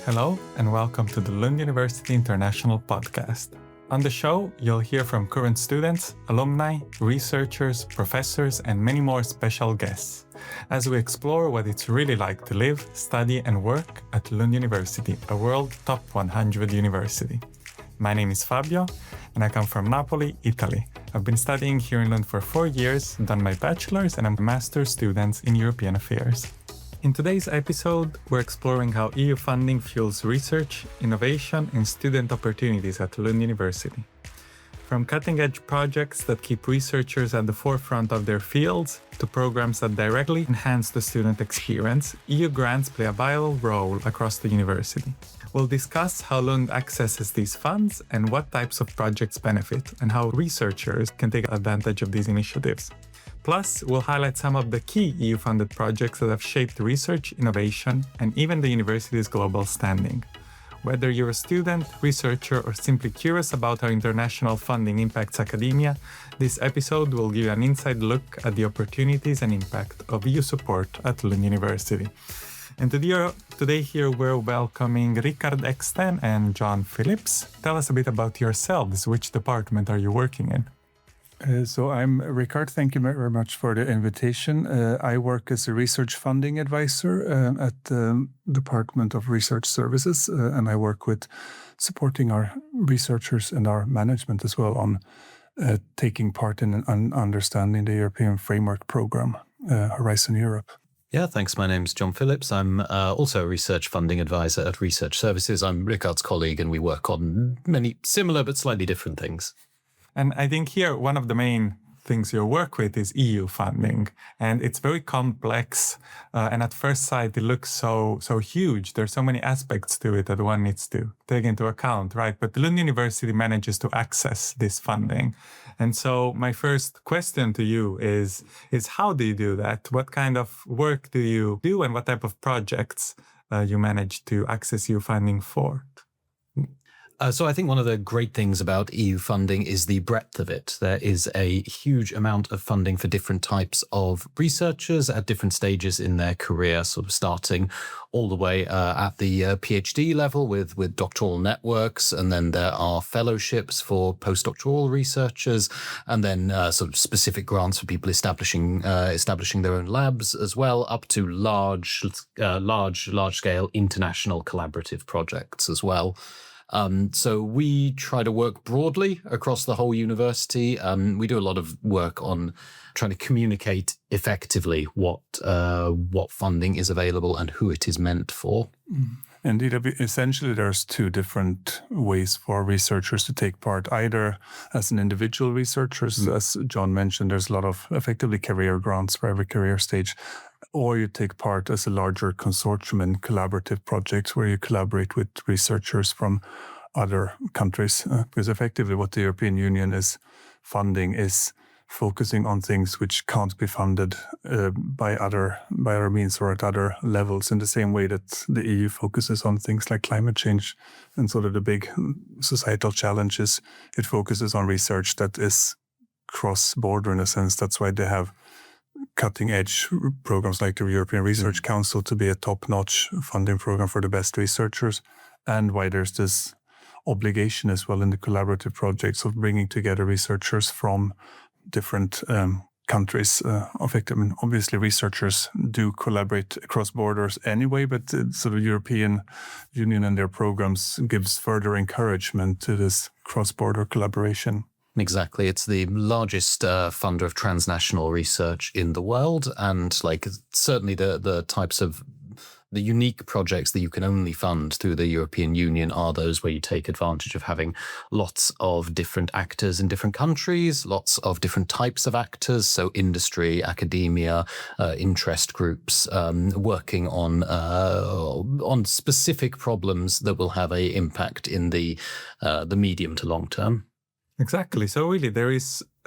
Hello, and welcome to the Lund University International Podcast. On the show, you'll hear from current students, alumni, researchers, professors, and many more special guests as we explore what it's really like to live, study, and work at Lund University, a world top 100 university. My name is Fabio, and I come from Napoli, Italy. I've been studying here in Lund for 4 years, done my bachelor's, and I'm a master's student in European affairs. In today's episode, we're exploring how EU funding fuels research, innovation, and student opportunities at Lund University. From cutting-edge projects that keep researchers at the forefront of their fields to programs that directly enhance the student experience, EU grants play a vital role across the university. We'll discuss how Lund accesses these funds and what types of projects benefit, and how researchers can take advantage of these initiatives. Plus, we'll highlight some of the key EU-funded projects that have shaped research, innovation, and even the university's global standing. Whether you're a student, researcher, or simply curious about how international funding impacts academia, this episode will give you an inside look at the opportunities and impact of EU support at Lund University. And today here we're welcoming Rickard, Eksten, and John Phillips. Tell us a bit about yourselves. Which department are you working in? So I'm Rickard. Thank you very much for the invitation. I work as a research funding advisor at the Department of Research Services, and I work with supporting our researchers and our management as well on taking part in understanding the European Framework Program, Horizon Europe. Yeah, thanks. My name's John Phillips. I'm also a research funding advisor at Research Services. I'm Rickard's colleague, and we work on many similar but slightly different things. And I think here one of the main things you work with is EU funding, and it's very complex. And at first sight, it looks so huge. There's so many aspects to it that one needs to take into account, right? But the Lund University manages to access this funding. And so my first question to you is how do you do that? What kind of work do you do, and what type of projects you manage to access EU funding for? So I think one of the great things about EU funding is the breadth of it. There is a huge amount of funding for different types of researchers at different stages in their career, sort of starting all the way at the PhD level with doctoral networks. And then there are fellowships for postdoctoral researchers, and then sort of specific grants for people establishing their own labs as well, up to large scale international collaborative projects as well. So we try to work broadly across the whole university. We do a lot of work on trying to communicate effectively what funding is available and who it is meant for. Indeed, essentially there's two different ways for researchers to take part, either as an individual researcher, as John mentioned, there's a lot of effectively career grants for every career stage, or you take part as a larger consortium in collaborative projects where you collaborate with researchers from other countries. Because effectively what the European Union is funding is focusing on things which can't be funded by other means or at other levels, in the same way that the EU focuses on things like climate change and sort of the big societal challenges. It focuses on research that is cross-border in a sense. That's why they have cutting-edge programs like the European Research Council to be a top-notch funding program for the best researchers, and why there's this obligation as well in the collaborative projects of bringing together researchers from different countries. Obviously, researchers do collaborate across borders anyway, but sort of European Union and their programs gives further encouragement to this cross-border collaboration. Exactly. It's the largest funder of transnational research in the world. And certainly the types of the unique projects that you can only fund through the European Union are those where you take advantage of having lots of different actors in different countries, lots of different types of actors, so industry, academia, interest groups, working on specific problems that will have an impact in the medium to long term. Exactly. So really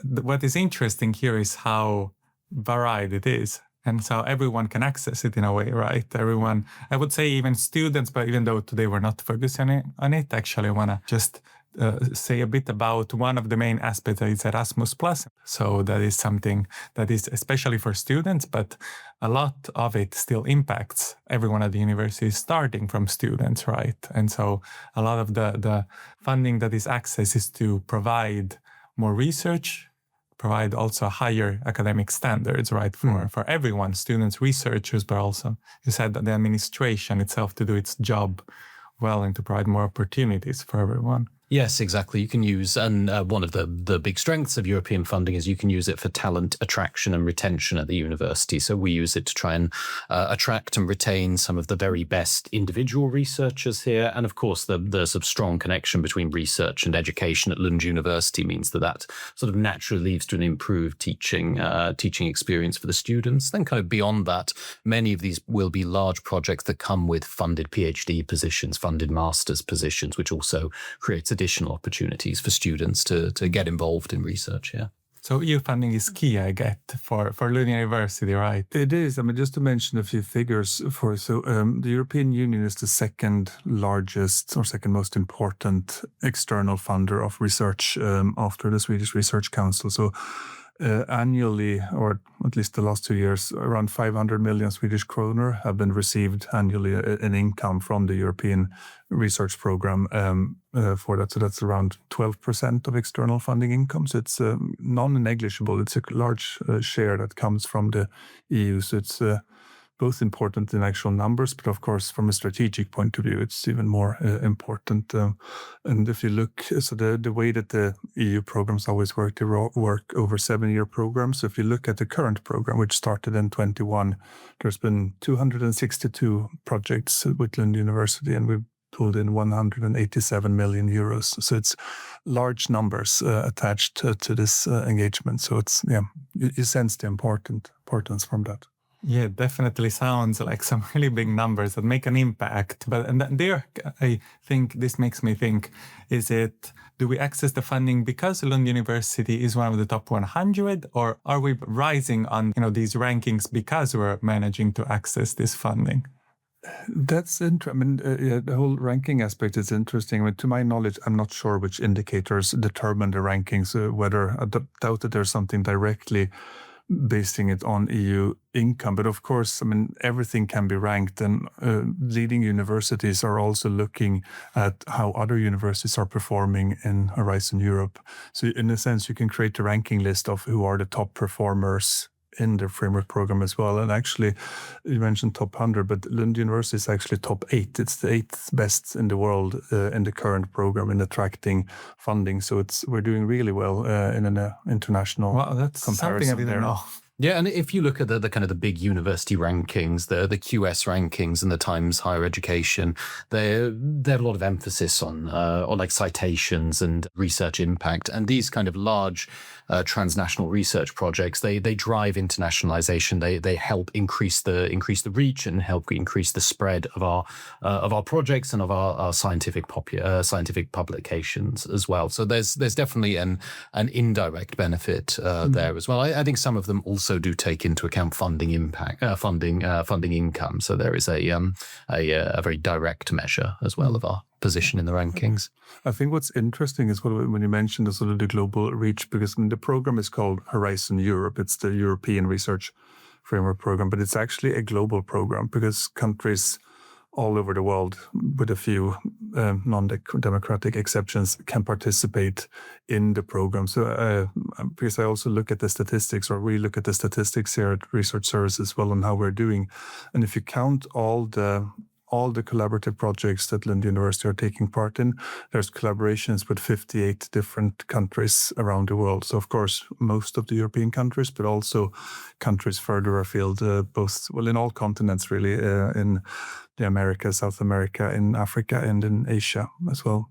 what is interesting here is how varied it is. And so everyone can access it in a way, right? Everyone, I would say even students, but even though today we're not focusing on it, actually want to just say a bit about one of the main aspects that is Erasmus Plus. So that is something that is especially for students, but a lot of it still impacts everyone at the university, starting from students, right? And so a lot of the funding that is accessed is to provide more research, provide also higher academic standards, right, for everyone, students, researchers, but also, you said that the administration itself to do its job well and to provide more opportunities for everyone. Yes, exactly. You can use, and one of the big strengths of European funding is you can use it for talent attraction and retention at the university. So we use it to try and attract and retain some of the very best individual researchers here. And of course, the sort of strong connection between research and education at Lund University means that sort of naturally leads to an improved teaching experience for the students. Then kind of beyond that, many of these will be large projects that come with funded PhD positions, funded master's positions, which also creates additional opportunities for students to get involved in research here. So EU funding is key, I get, for Lund University, right? It is. I mean, just to mention a few figures the European Union is the second largest or second most important external funder of research after the Swedish Research Council. So annually, or at least the last 2 years, around 500 million Swedish kronor have been received annually in income from the European research program for that. So that's around 12% of external funding income. So it's non-negligible. It's a large share that comes from the EU. So it's both important in actual numbers, but of course, from a strategic point of view, it's even more important. And if you look, so the way that the EU programs always work, they work over 7-year programs. So if you look at the current program, which started in 21, there's been 262 projects with Lund University, and we've pulled in 187 million euros. So it's large numbers attached to this engagement. So it's, you sense the importance from that. Yeah, it definitely sounds like some really big numbers that make an impact. But and there, I think this makes me think, do we access the funding because Lund University is one of the top 100, or are we rising on these rankings because we're managing to access this funding? That's interesting. I mean, the whole ranking aspect is interesting. I mean, to my knowledge, I'm not sure which indicators determine the rankings, whether I doubt that there's something directly basing it on EU income. But of course, I mean, everything can be ranked, and leading universities are also looking at how other universities are performing in Horizon Europe. So in a sense, you can create a ranking list of who are the top performers in the framework program as well. And actually, you mentioned top 100, but Lund University is actually top 8. It's the 8th best in the world in the current program in attracting funding. So we're doing really well in an international that's comparison. Something I didn't know. Yeah, and if you look at the kind of the big university rankings, the QS rankings and the Times Higher Education, they have a lot of emphasis on like citations and research impact. And these kind of large transnational research projects, they drive internationalization. They help increase the reach and help increase the spread of our projects and of our scientific publications as well. So there's definitely an indirect benefit there as well. I think some of them also do take into account funding impact, funding income. So there is a very direct measure as well of our position in the rankings. I think what's interesting is when you mentioned the sort of the global reach, because the program is called Horizon Europe. It's the European Research Framework Program, but it's actually a global program because countries all over the world, with a few non-democratic exceptions, can participate in the program. So because I also look at the statistics, or we look at the statistics here at Research Service as well on how we're doing. And if you count all the collaborative projects that Lund University are taking part in, there's collaborations with 58 different countries around the world. So of course, most of the European countries, but also countries further afield, in all continents really, in the Americas, South America, in Africa, and in Asia as well.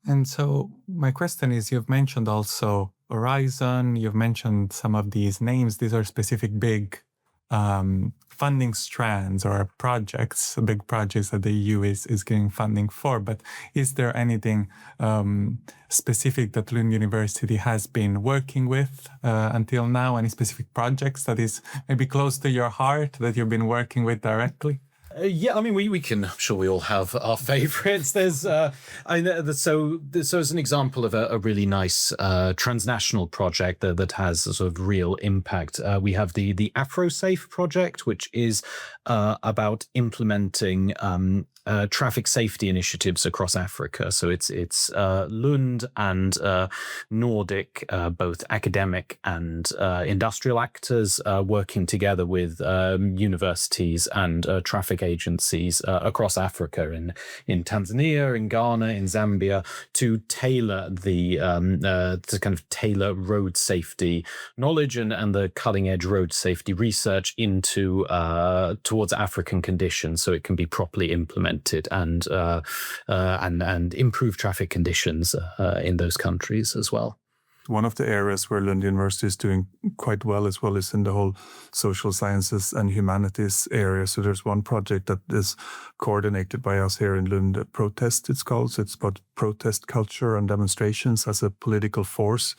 And so my question is, you've mentioned also Horizon, you've mentioned some of these names. These are specific big funding strands or projects, big projects that the EU is getting funding for. But is there anything specific that Lund University has been working with until now? Any specific projects that is maybe close to your heart that you've been working with directly? Yeah, I mean, we can. I'm sure we all have our favourites. There's, I know. So as an example of a really nice transnational project that has a sort of real impact, we have the AfroSafe project, which is about implementing traffic safety initiatives across Africa. So it's Lund and Nordic, both academic and industrial actors, working together with universities and traffic agencies across Africa, in Tanzania, in Ghana, in Zambia, to tailor to kind of tailor road safety knowledge and the cutting edge road safety research into towards African conditions, so it can be properly implemented and improve traffic conditions in those countries as well. One of the areas where Lund University is doing quite well as well is in the whole social sciences and humanities area. So there's one project that is coordinated by us here in Lund, Protest it's called. So it's about protest culture and demonstrations as a political force.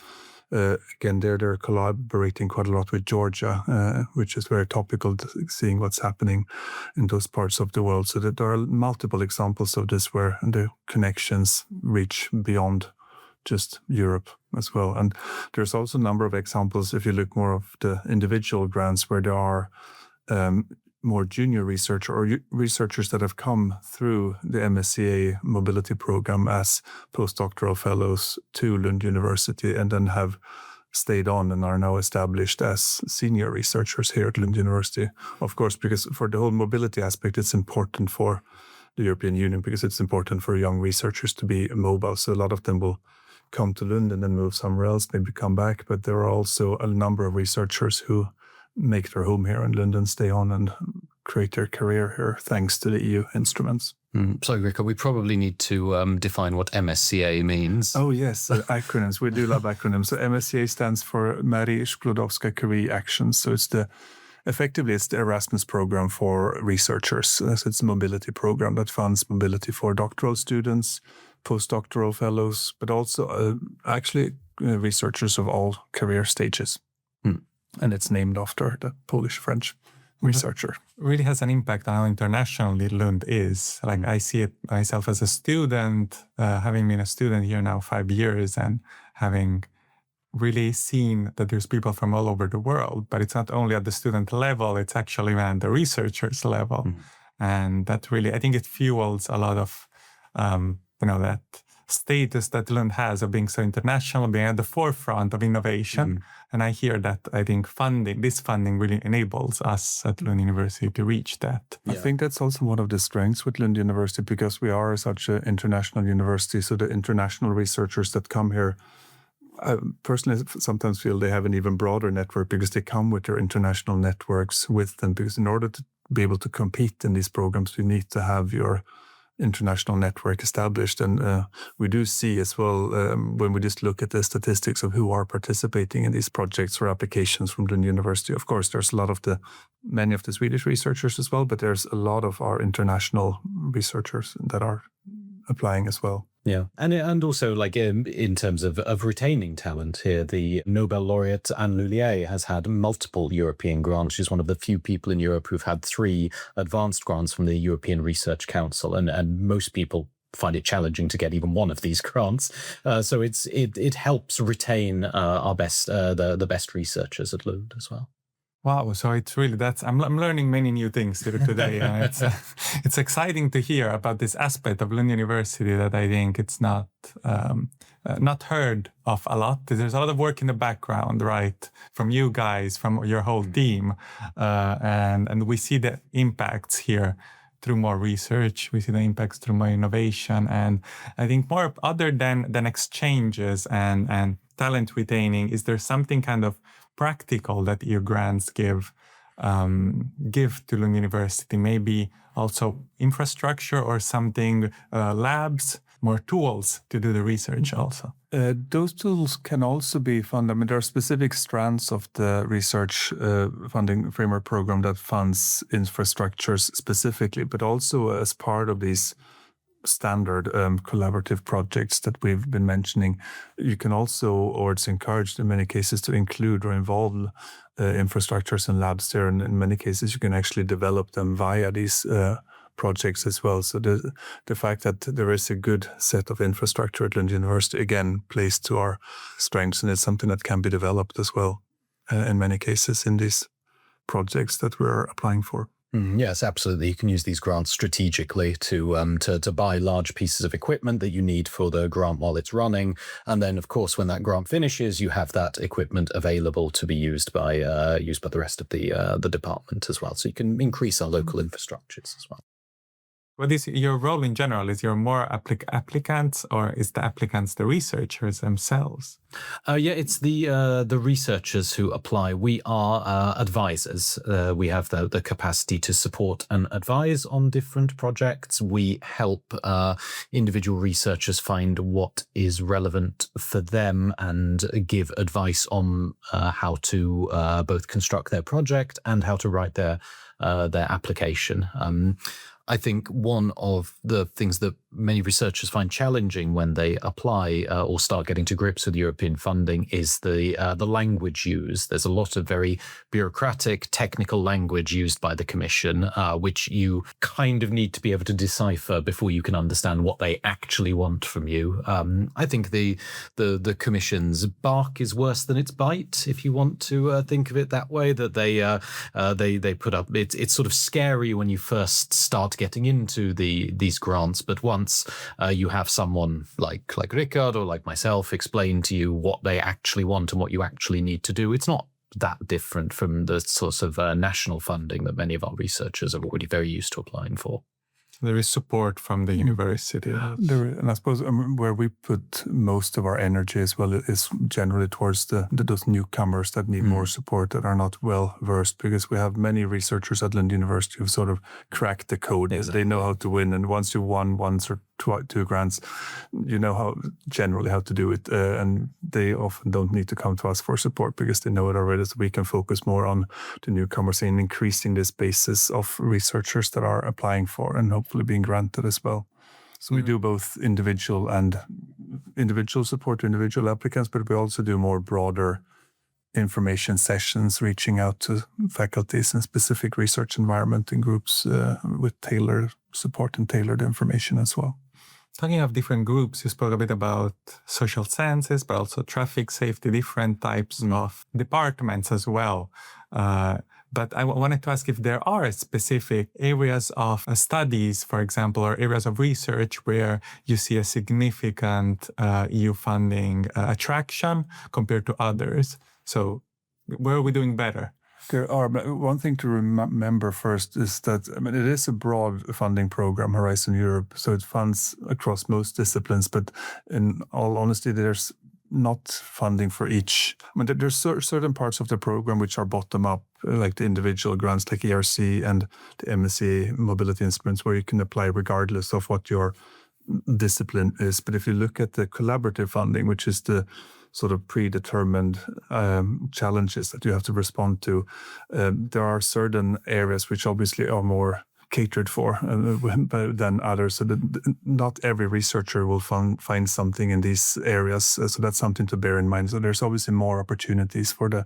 Again, they're collaborating quite a lot with Georgia, which is very topical, seeing what's happening in those parts of the world. So that there are multiple examples of this where the connections reach beyond just Europe as well. And there's also a number of examples, if you look more of the individual grants, where there are more junior researcher or researchers that have come through the MSCA mobility program as postdoctoral fellows to Lund University and then have stayed on and are now established as senior researchers here at Lund University. Of course, because for the whole mobility aspect, it's important for the European Union because it's important for young researchers to be mobile. So a lot of them will come to Lund and then move somewhere else, maybe come back. But there are also a number of researchers who make their home here in Lund and stay on and create their career here thanks to the EU instruments. So, Rickard, we probably need to define what MSCA means. Oh, yes, acronyms. We do love acronyms. So MSCA stands for Marie Sklodowska-Curie Actions. So effectively, it's the Erasmus program for researchers. So it's a mobility program that funds mobility for doctoral students, postdoctoral fellows, but also researchers of all career stages. And it's named after the Polish-French researcher. Really has an impact on how internationally Lund is. Like I see it myself as a student, having been a student here now 5 years and having really seen that there's people from all over the world, but it's not only at the student level, it's actually at the researchers level. And that really, I think it fuels a lot of, that status that Lund has of being so international, being at the forefront of innovation. And I hear that, I think this funding really enables us at Lund University to reach that. I think that's also one of the strengths with Lund University because we are such an international university. So the international researchers that come here, I personally sometimes feel they have an even broader network because they come with their international networks with them. Because in order to be able to compete in these programs, you need to have your international network established. And we do see as well, when we just look at the statistics of who are participating in these projects or applications from Lund University, of course, there's many of the Swedish researchers as well, but there's a lot of our international researchers that are applying as well. Yeah. And also like in terms of retaining talent here, the Nobel laureate Anne Lullier has had multiple European grants. She's one of the few people in Europe who've had 3 advanced grants from the European Research Council. And most people find it challenging to get even one of these grants. So it helps retain our best, the best researchers at Lund as well. Wow, so it's really I'm learning many new things today, and it's exciting to hear about this aspect of Lund University that I think it's not heard of a lot. There's a lot of work in the background, right, from you guys, from your whole team, and we see the impacts here through more research. We see the impacts through more innovation, and I think more other than exchanges and talent retaining. Is there something kind of practical that EU grants give to Lund University? Maybe also infrastructure or something, labs, more tools to do the research also. Those tools can also be funded. I mean, there are specific strands of the research funding framework program that funds infrastructures specifically, but also as part of these standard collaborative projects that we've been mentioning. You can also, or it's encouraged in many cases, to include or involve infrastructures and labs there. And in many cases, you can actually develop them via these projects as well. So the fact that there is a good set of infrastructure at Lund University, again, plays to our strengths, and it's something that can be developed as well in many cases in these projects that we're applying for. Yes, absolutely. You can use these grants strategically to buy large pieces of equipment that you need for the grant while it's running, and then, of course, when that grant finishes, you have that equipment available to be used by the rest of the department as well. So you can increase our local infrastructures as well. What is your role in general? Is your more applicants, or is the applicants the researchers themselves? It's the researchers who apply. We are advisors. We have the capacity to support and advise on different projects. We help individual researchers find what is relevant for them and give advice on how to both construct their project and how to write their application. I think one of the things that many researchers find challenging when they apply or start getting to grips with European funding is the language used. There's a lot of very bureaucratic, technical language used by the Commission, which you kind of need to be able to decipher before you can understand what they actually want from you. I think the Commission's bark is worse than its bite, if you want to think of it that way. That they put up. It's sort of scary when you first start getting into these grants, but once you have someone like Rickard or like myself explain to you what they actually want and what you actually need to do, it's not that different from the sorts of national funding that many of our researchers are already very used to applying for. There is support from the university. And I suppose where we put most of our energy as well is generally towards those newcomers that need more support, that are not well versed, because we have many researchers at Lund University who've sort of cracked the code. Exactly. They know how to win, and once you've won once or two grants, you know generally how to do it, and they often don't need to come to us for support because they know it already. So we can focus more on the newcomers and increasing this basis of researchers that are applying for and hopefully being granted as well. So we do both individual support to individual applicants, but we also do more broader information sessions, reaching out to faculties in specific research environment in groups with tailored support and tailored information as well. Talking of different groups, you spoke a bit about social sciences, but also traffic safety, different types of departments as well. But I wanted to ask if there are specific areas of studies, for example, or areas of research where you see a significant EU funding attraction compared to others. So where are we doing better? There are, but one thing to remember first is that, it is a broad funding program, Horizon Europe, so it funds across most disciplines, but in all honesty, there's not funding for each. There's certain parts of the program which are bottom-up, like the individual grants, like ERC and the MSc mobility instruments, where you can apply regardless of what your discipline is. But if you look at the collaborative funding, which is the sort of predetermined challenges that you have to respond to, there are certain areas which obviously are more catered for than others. So that not every researcher will find something in these areas. So that's something to bear in mind. So there's obviously more opportunities for the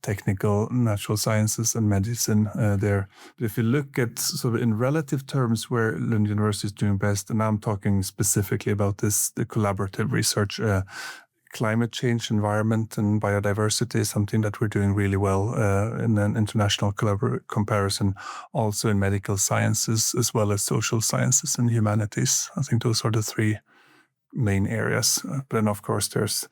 technical, natural sciences and medicine there. But if you look at sort of in relative terms where Lund University is doing best, and I'm talking specifically about the collaborative research, climate change, environment, and biodiversity is something that we're doing really well in an international comparison, also in medical sciences, as well as social sciences and humanities. I think those are the three main areas. But then, of course, there's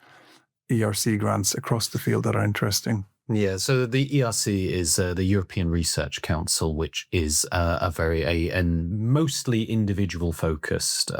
ERC grants across the field that are interesting. Yeah, so the ERC is the European Research Council, which is a mostly individual-focused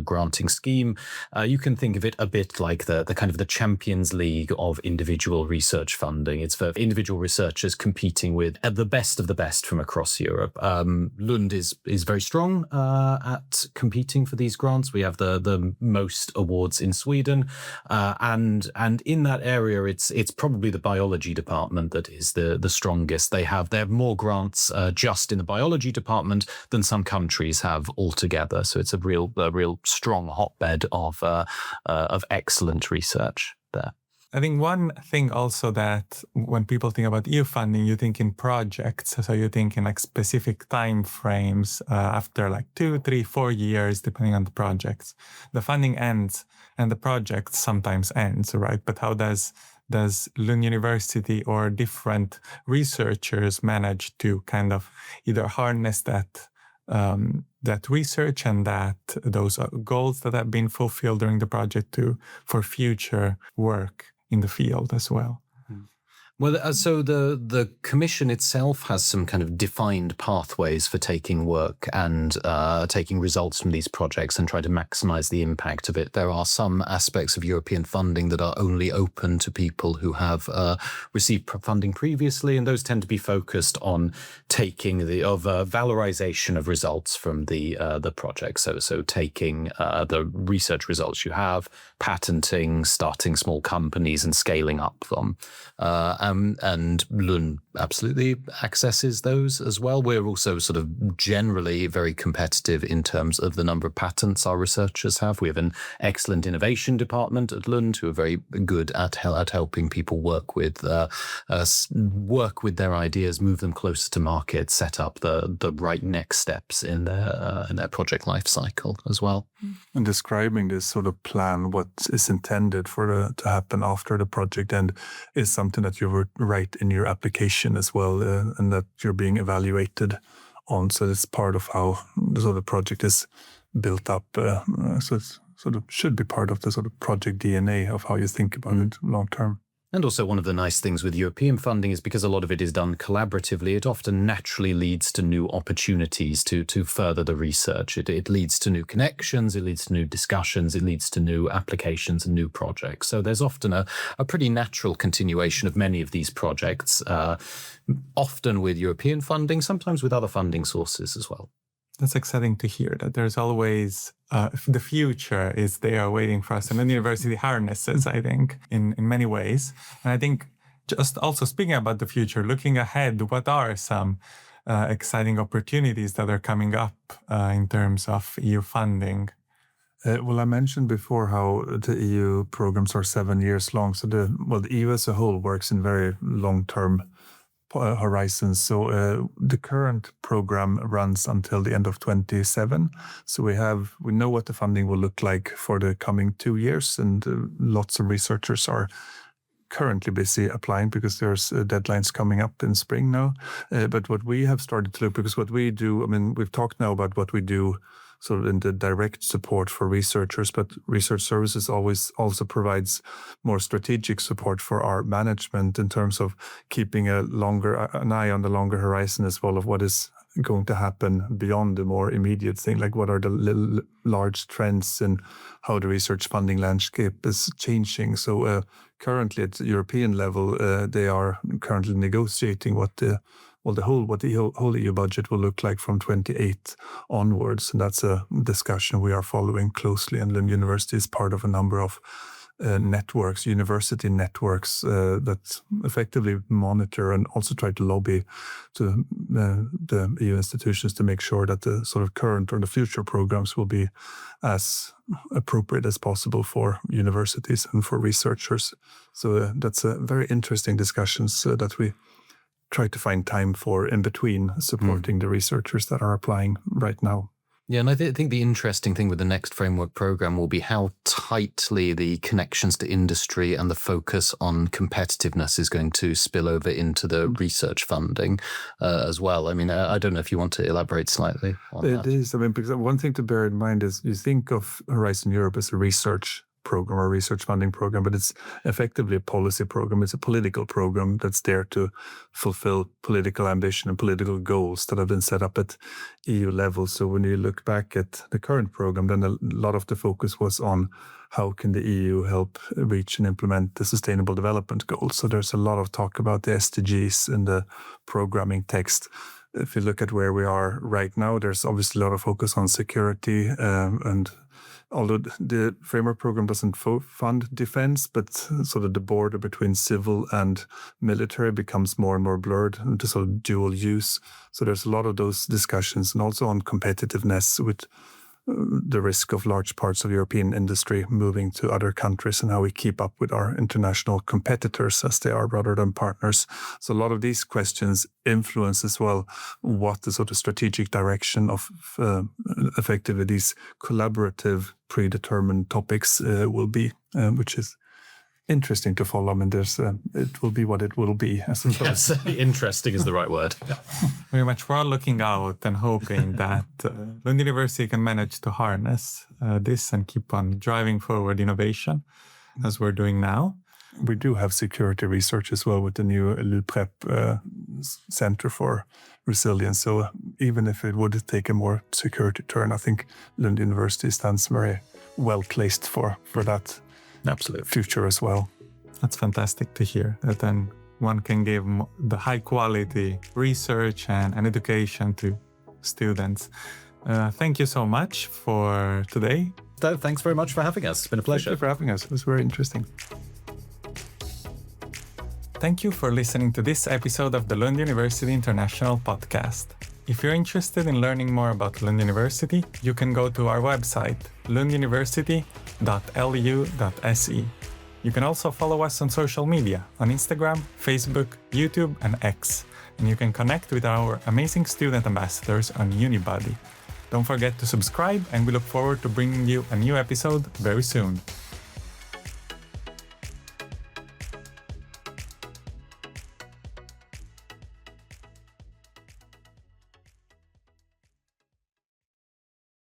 granting scheme. You can think of it a bit like the kind of the Champions League of individual research funding. It's for individual researchers competing with the best of the best from across Europe. Lund is very strong at competing for these grants. We have the most awards in Sweden, and in that area, it's probably the biology department department that is the strongest. They have more grants just in the biology department than some countries have altogether. So it's a real strong hotbed of excellent research there. I think one thing also that when people think about EU funding, you think in projects. So you think in like specific time frames after like 2, 3, 4 years, depending on the projects. The funding ends and the project sometimes ends, right? But how does Lund University or different researchers manage to kind of either harness that research and those goals that have been fulfilled during the project for future work in the field as well? Well, so the commission itself has some kind of defined pathways for taking work and taking results from these projects and try to maximize the impact of it. There are some aspects of European funding that are only open to people who have received funding previously, and those tend to be focused on taking valorization of results from the project. So taking the research results you have, patenting, starting small companies, and scaling up them. And Lund absolutely accesses those as well. We're also sort of generally very competitive in terms of the number of patents our researchers have. We have an excellent innovation department at Lund who are very good at helping people work with their ideas, move them closer to market, set up the right next steps in their project life cycle as well. And describing this sort of plan, what is intended to happen after the project end, is something that you would write in your application as well, and that you're being evaluated on. So it's part of how the sort of project is built up. So it's sort of should be part of the sort of project DNA of how you think about it long term. And also one of the nice things with European funding is because a lot of it is done collaboratively, it often naturally leads to new opportunities to further the research. It leads to new connections, it leads to new discussions, it leads to new applications and new projects. So there's often a pretty natural continuation of many of these projects, often with European funding, sometimes with other funding sources as well. That's exciting to hear that there's always the future is there waiting for us. And the university harnesses, I think, in many ways. And I think just also speaking about the future, looking ahead, what are some exciting opportunities that are coming up in terms of EU funding? Well, I mentioned before how the EU programs are 7 years long. So the EU as a whole works in very long-term horizons. So the current program runs until the end of 2027. So we know what the funding will look like for the coming 2 years, and lots of researchers are currently busy applying because there's deadlines coming up in spring now. But what we have started to look, because what we do, I mean, we've talked now about what we do sort of in the direct support for researchers, but research services always also provides more strategic support for our management in terms of keeping an eye on the longer horizon as well of what is going to happen beyond the more immediate thing, like what are the large trends and how the research funding landscape is changing. So currently at the European level, they are currently negotiating what the whole EU budget will look like from 28 onwards. And that's a discussion we are following closely. And Lund University is part of a number of networks, university networks that effectively monitor and also try to lobby to the EU institutions to make sure that the sort of current or the future programs will be as appropriate as possible for universities and for researchers. So that's a very interesting discussions that we try to find time for in between supporting the researchers that are applying right now. Yeah, and I think the interesting thing with the next framework program will be how tightly the connections to industry and the focus on competitiveness is going to spill over into the research funding as well. I mean, I don't know if you want to elaborate slightly on that. It is. I mean, because one thing to bear in mind is you think of Horizon Europe as a research program or research funding program, but it's effectively a policy program. It's a political program that's there to fulfill political ambition and political goals that have been set up at EU level. So when you look back at the current program, then a lot of the focus was on how can the EU help reach and implement the Sustainable Development Goals. So there's a lot of talk about the SDGs in the programming text. if you look at where we are right now, there's obviously a lot of focus on security, and although the framework program doesn't fund defense, but sort of the border between civil and military becomes more and more blurred into sort of dual use. So there's a lot of those discussions, and also on competitiveness with the risk of large parts of European industry moving to other countries and how we keep up with our international competitors as they are rather than partners. So a lot of these questions influence as well what the sort of strategic direction of effectively these collaborative predetermined topics will be, which is interesting to follow. I mean, it will be what it will be, I suppose. Yes, interesting is the right word. Very much. We're all looking out and hoping that Lund University can manage to harness this and keep on driving forward innovation as we're doing now. We do have security research as well with the new LUPREP Center for Resilience. So even if it would take a more security turn, I think Lund University stands very well placed for that. Absolutely. Future as well. That's fantastic to hear, that then one can give the high quality research and education to students. Thank you so much for today. Thanks very much for having us. It's been a pleasure. Thank you for having us. It was very interesting. Thank you for listening to this episode of the Lund University International Podcast. If you're interested in learning more about Lund University, you can go to our website, lunduniversity.lu.se. You can also follow us on social media, on Instagram, Facebook, YouTube, and X. And you can connect with our amazing student ambassadors on Unibody. Don't forget to subscribe, and we look forward to bringing you a new episode very soon.